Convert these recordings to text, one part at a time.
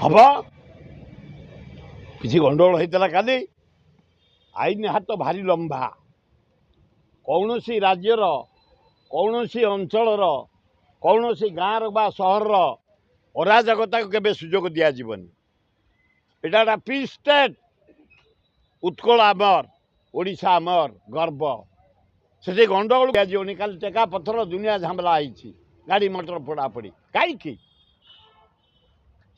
हम किसी गंडगोल होता काली आईन हाथ भारी लंबा कौन सी राज्यर कौन सी अंचल कौन सी गाँव बा सहर अराजकता को केबे सुजोग दिया जीवन एटा पीस स्टेट उत्कल आमर ओडिशा आमर गर्व से गंडगोल दिज्वनी काली टेका पथर दुनिया झामला आई गाड़ी मोटर पोड़ापोड़ी कहीं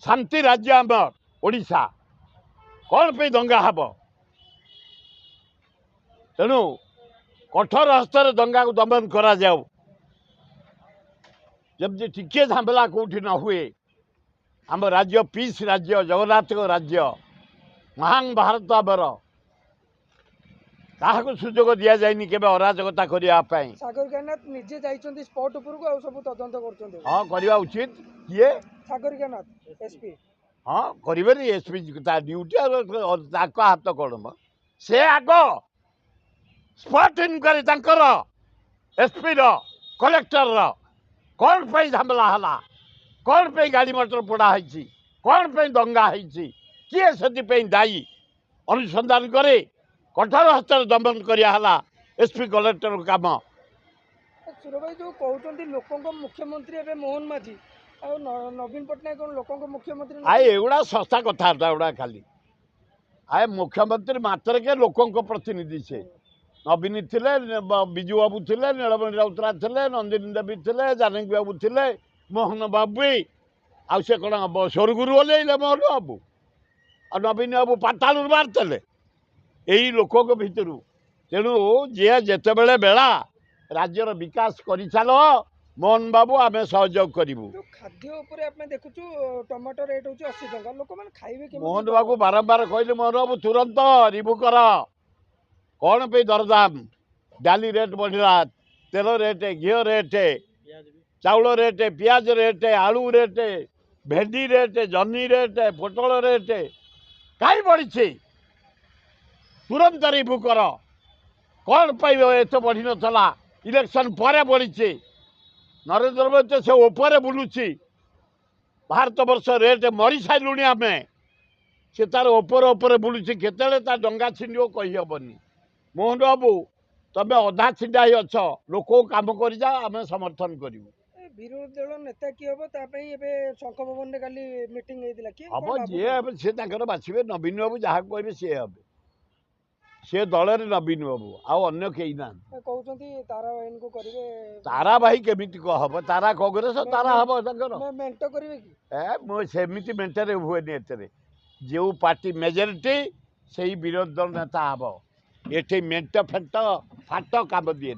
शांति राज्य आमर ओडिशा कौन पे दंगा हम तेणु कठोर हस्तर दंगा को दमन करा जाऊ जब टिके झामेला कौटी न हुए आम राज्य पीस राज्य जगन्नाथ राज्य महान भारत आमर क्या सुजोग दि जाए केबे अराजकता करने सागर ज्ञानाथ निजे जाइछन्ती स्पॉट ऊपर को सब तदंत करछन्ती हाँ करवा उचित किए सागर ज्ञानाथ एसपी हाँ करें एसपी ड्यूटी हाथ कौन से आग स्पॉट इनक्वारी एसपी कलेक्टर कौन पे झमेला है कौन पे गाड़ी मोटर पोड़ाई कौन पे दंगा होती किए से दायी अनुसंधान करे कठोर हस्तर दमन कराला एसपी कलेक्टर काम सुर भाई जो कहते लोक मुख्यमंत्री एवं मोहन माझी और नवीन पट्टनायक लोक मुख्यमंत्री आए एगुड़ा सस्ता कथबार्ता गुड़ा खाली आए मुख्यमंत्री मात्र के लोकों प्रतिनिधि से नवीन थे विजु बाबू थे नीलमणि राउतराय थे नंदिनी देवी थे जानकी बाबू थे मोहन बाबू आ से कौन स्वर्गुरु ओल्ले मोहन बाबू और नवीन बाबू पातालू बाहर यही लोकों भितर तेणु जी जिते बड़े बेला राज्यर विकास कर चल मोहन बाबू आम सहयोग करूँ खाद्य देखु टमाटर रेट हूँ 80 टका लोक मैंने खाइबे मोहन बाबू बारंबार कहले मोहन बाबू तुरंत रिव्यू कर कौन पे दरदाम डाली रेट बढ़ला तेल रेट घी रेट चाउल रेट पियाज रेट आलू रेट भेंडी रेट जन्नी रेट पोटल रेट कहीं बढ़ी तुरंत रिव्यू कर कौन पाइब एत बढ़ी नाला इलेक्शन पर बढ़ी नरेंद्र मोदी से ऊपर बुलूची भारत वर्ष रेट मरी सारूँ आम से तार ऊपर बुलूची केतले डंगा छिंड कहीहबनी मोहन बाबू तमें अधा छिंडा ही अच्छ लोक कम कर आम समर्थन करूँ विरोधी दल नेता किए हम शंख भवन में काली मीटिंग हम जी सी बाछे नवीन बाबू जहाँ कहे सी हे सी दल नवीन बाबू आउ कई ना ताराबाई को करेंगे तारा भाई केमी हम तारा कांग्रेस तारा हम मेंट करेंगे कि सेमती मेंटे हुए जो पार्टी मेजोरिटी से ही विरोधी दल नेता हम ये मेंट फेंट फाट काम दिए